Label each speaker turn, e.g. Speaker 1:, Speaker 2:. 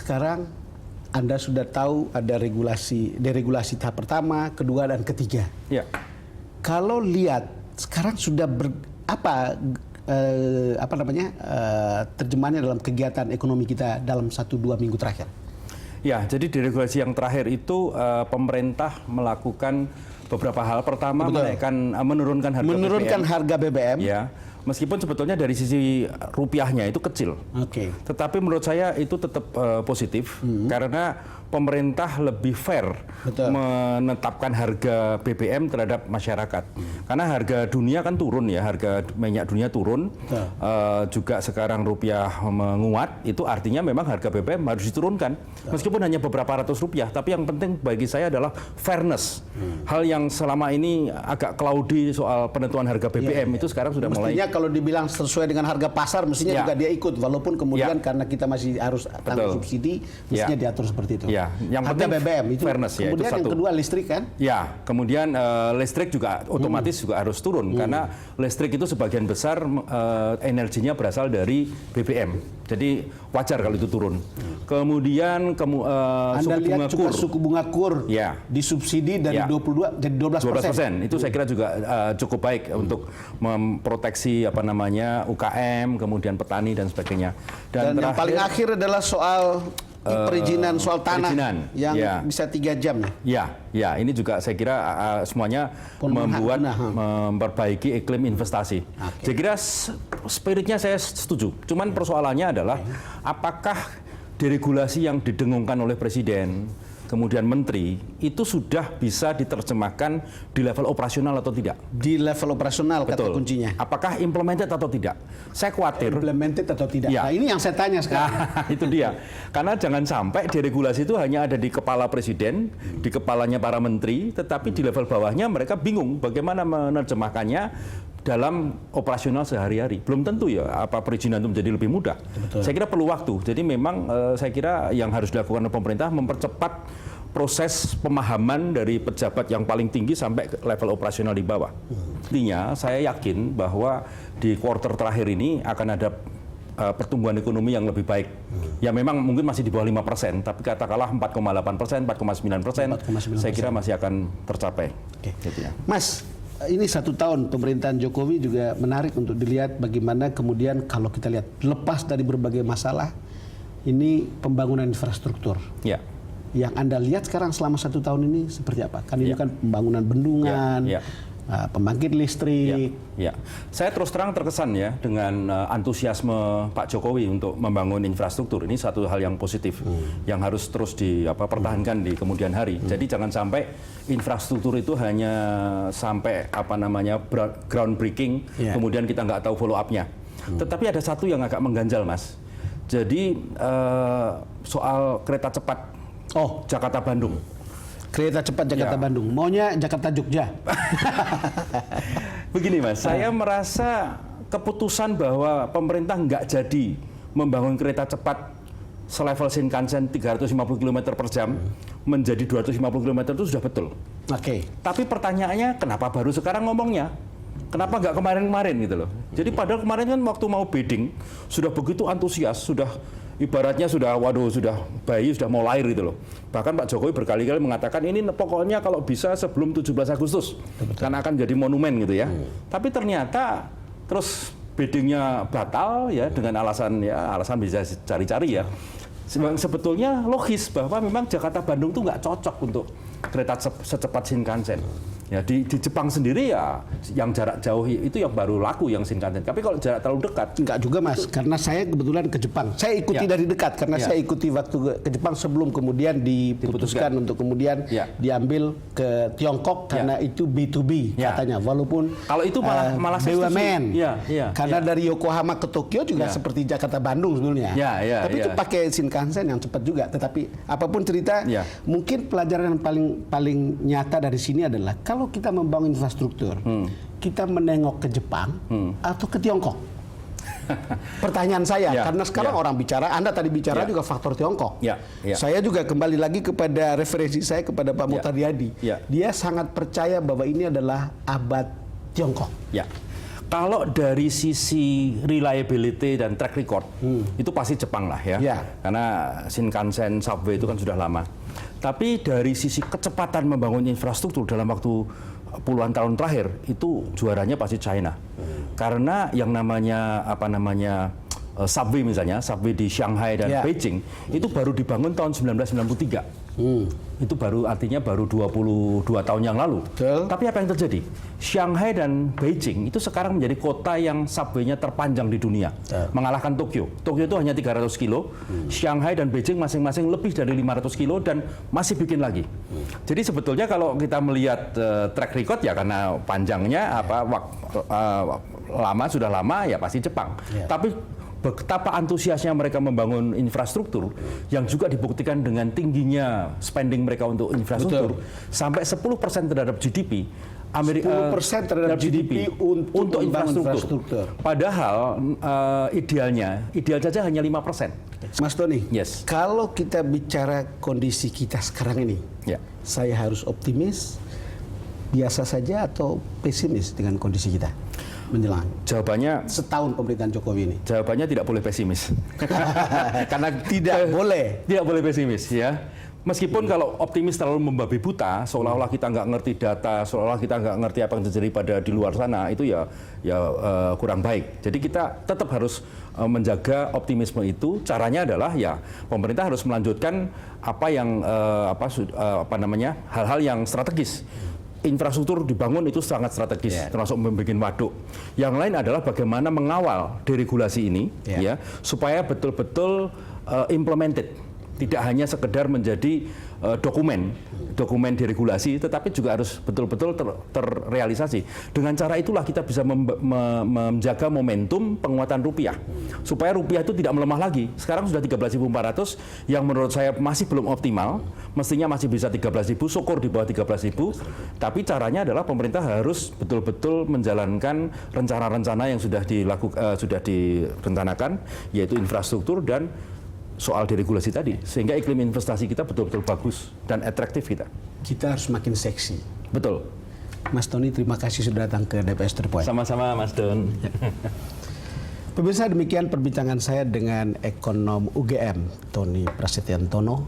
Speaker 1: sekarang Anda sudah tahu ada deregulasi tahap pertama, kedua, dan ketiga.
Speaker 2: Ya.
Speaker 1: Kalau lihat sekarang sudah terjemahannya dalam kegiatan ekonomi kita dalam 1-2 minggu terakhir.
Speaker 2: Ya, jadi deregulasi yang terakhir itu pemerintah melakukan beberapa hal. Pertama, menurunkan
Speaker 1: harga BBM.
Speaker 2: Ya, meskipun sebetulnya dari sisi rupiahnya itu kecil.
Speaker 1: Oke.
Speaker 2: Tetapi menurut saya itu tetap positif karena pemerintah lebih fair menetapkan harga BBM terhadap masyarakat. Karena harga dunia kan turun ya, harga minyak dunia turun, juga sekarang rupiah menguat, itu artinya memang harga BBM harus diturunkan. Meskipun hanya beberapa ratus rupiah, tapi yang penting bagi saya adalah fairness. Hal yang selama ini agak cloudy soal penentuan harga BBM itu sekarang sudah
Speaker 1: mestinya
Speaker 2: mulai.
Speaker 1: Kalau dibilang sesuai dengan harga pasar, mestinya juga dia ikut, walaupun kemudian karena kita masih harus tanggung subsidi, mestinya diatur seperti itu.
Speaker 2: Ya, yang
Speaker 1: harga
Speaker 2: penting
Speaker 1: BBM itu.
Speaker 2: Fairness,
Speaker 1: kemudian
Speaker 2: ya, itu
Speaker 1: yang kedua listrik kan?
Speaker 2: Ya, kemudian listrik juga otomatis juga harus turun karena listrik itu sebagian besar energinya berasal dari BBM. Jadi wajar kalau itu turun. Kemudian
Speaker 1: Anda lihat juga suku bunga KUR disubsidi dari 22 jadi 12%.
Speaker 2: Itu saya kira juga cukup baik untuk memproteksi UKM, kemudian petani dan sebagainya.
Speaker 1: Dan yang paling akhir adalah soal perizinan soal tanah yang bisa 3 jam.
Speaker 2: Ya, ini juga saya kira semuanya memperbaiki iklim investasi. Saya kira spiritnya saya setuju. Cuman persoalannya adalah apakah deregulasi yang didengungkan oleh Presiden, kemudian Menteri, itu sudah bisa diterjemahkan di level operasional atau tidak?
Speaker 1: Di level operasional, kata kuncinya.
Speaker 2: Apakah implemented atau tidak? Saya khawatir.
Speaker 1: Implemented atau tidak? Nah, ini yang saya tanya sekarang.
Speaker 2: Nah, itu dia. Karena jangan sampai deregulasi itu hanya ada di kepala Presiden, di kepalanya para menteri, tetapi di level bawahnya mereka bingung bagaimana menerjemahkannya dalam operasional sehari-hari. Belum tentu ya perizinan itu menjadi lebih mudah. Betul. Saya kira perlu waktu. Jadi memang saya kira yang harus dilakukan oleh pemerintah mempercepat proses pemahaman dari pejabat yang paling tinggi sampai ke level operasional di bawah. Intinya saya yakin bahwa di kuartal terakhir ini akan ada pertumbuhan ekonomi yang lebih baik. Ya memang mungkin masih di bawah 5%, tapi katakanlah 4,8%, 4,9%, saya kira masih akan tercapai. Gitu ya.
Speaker 1: Mas, ini 1 tahun pemerintahan Jokowi juga menarik untuk dilihat bagaimana kemudian kalau kita lihat lepas dari berbagai masalah, ini pembangunan infrastruktur.
Speaker 2: Ya.
Speaker 1: Yang Anda lihat sekarang selama 1 tahun ini seperti apa? Kan ini kan pembangunan bendungan, pembangkit listrik.
Speaker 2: Ya. Saya terus terang terkesan ya dengan antusiasme Pak Jokowi untuk membangun infrastruktur. Ini satu hal yang positif yang harus terus dipertahankan di kemudian hari. Jadi jangan sampai infrastruktur itu hanya sampai groundbreaking, kemudian kita nggak tahu follow up-nya. Tetapi ada satu yang agak mengganjal, Mas. Jadi soal kereta cepat Jakarta-Bandung.
Speaker 1: Kereta cepat Jakarta-Bandung. Maunya Jakarta-Jogja.
Speaker 2: Begini Mas, saya merasa keputusan bahwa pemerintah nggak jadi membangun kereta cepat selevel Shinkansen 350 km per jam menjadi 250 km itu sudah betul. Tapi pertanyaannya kenapa baru sekarang ngomongnya? Kenapa nggak kemarin-kemarin gitu loh? Jadi padahal kemarin kan waktu mau bidding sudah begitu antusias, sudah ibaratnya sudah bayi sudah mau lahir gitu loh. Bahkan Pak Jokowi berkali-kali mengatakan ini pokoknya kalau bisa sebelum 17 Agustus karena akan jadi monumen gitu ya. Tapi ternyata terus biddingnya batal ya dengan alasan bisa cari-cari ya. Sebetulnya logis bahwa memang Jakarta-Bandung tuh nggak cocok untuk kereta secepat Shinkansen. Ya di Jepang sendiri ya yang jarak jauh itu yang baru laku yang Shinkansen. Tapi kalau jarak terlalu dekat
Speaker 1: enggak juga Mas, karena saya kebetulan ke Jepang. Saya ikuti dari dekat karena saya ikuti waktu ke Jepang sebelum kemudian diputuskan untuk kemudian diambil ke Tiongkok karena itu B2B katanya. Walaupun
Speaker 2: kalau itu malah
Speaker 1: BUMN. Karena dari Yokohama ke Tokyo juga seperti Jakarta Bandung sebetulnya. Tapi itu pakai Shinkansen yang cepat juga. Tetapi apapun cerita, mungkin pelajaran yang paling nyata dari sini adalah kalau kita membangun infrastruktur, kita menengok ke Jepang atau ke Tiongkok. Pertanyaan saya, karena sekarang orang bicara, Anda tadi bicara juga faktor Tiongkok. Saya juga kembali lagi kepada referensi saya kepada Pak Mutharyadi. Dia sangat percaya bahwa ini adalah abad Tiongkok.
Speaker 2: Kalau dari sisi reliability dan track record, itu pasti Jepang lah ya. Karena Shinkansen, Subway itu kan sudah lama. Tapi dari sisi kecepatan membangun infrastruktur dalam waktu puluhan tahun terakhir, itu juaranya pasti China. Karena yang namanya Subway misalnya, Subway di Shanghai dan Beijing, itu baru dibangun tahun 1993. Itu artinya baru 22 tahun yang lalu. Tapi apa yang terjadi? Shanghai dan Beijing itu sekarang menjadi kota yang subway-nya terpanjang di dunia, mengalahkan Tokyo. Tokyo itu hanya 300 kilo, Shanghai dan Beijing masing-masing lebih dari 500 kilo dan masih bikin lagi. Jadi sebetulnya kalau kita melihat track record ya karena panjangnya sudah lama ya pasti Jepang. Tapi betapa antusiasnya mereka membangun infrastruktur yang juga dibuktikan dengan tingginya spending mereka untuk infrastruktur. Sampai 10% terhadap GDP
Speaker 1: 10% terhadap GDP untuk infrastruktur.
Speaker 2: Padahal ideal saja hanya 5%.
Speaker 1: Mas Doni, kalau kita bicara kondisi kita sekarang ini, saya harus optimis, biasa saja atau pesimis dengan kondisi kita menjelang?
Speaker 2: Jawabannya
Speaker 1: setahun pemerintahan Jokowi ini.
Speaker 2: Jawabannya tidak boleh pesimis.
Speaker 1: Karena tidak boleh
Speaker 2: pesimis ya. Meskipun kalau optimis terlalu membabi buta, seolah-olah kita nggak ngerti data, seolah-olah kita nggak ngerti apa yang terjadi di luar sana, itu ya kurang baik. Jadi kita tetap harus menjaga optimisme itu. Caranya adalah ya pemerintah harus melanjutkan hal-hal yang strategis. Infrastruktur dibangun itu sangat strategis, termasuk membuat waduk. Yang lain adalah bagaimana mengawal deregulasi ini, supaya betul-betul implemented, tidak hanya sekedar menjadi dokumen deregulasi, tetapi juga harus betul-betul terrealisasi. Dengan cara itulah kita bisa menjaga momentum penguatan rupiah, supaya rupiah itu tidak melemah lagi. Sekarang sudah 13.400, yang menurut saya masih belum optimal, mestinya masih bisa 13.000, syukur di bawah 13.000. Tapi caranya adalah pemerintah harus betul-betul menjalankan rencana-rencana yang sudah direncanakan, yaitu infrastruktur dan soal deregulasi tadi, sehingga iklim investasi kita betul-betul bagus dan atraktif kita.
Speaker 1: Kita harus makin seksi.
Speaker 2: Betul.
Speaker 1: Mas Tony, terima kasih sudah datang ke DPS 3 Point.
Speaker 2: Sama-sama, Mas Don.
Speaker 1: Pemirsa, demikian perbincangan saya dengan ekonom UGM, Tony Prasetyantono.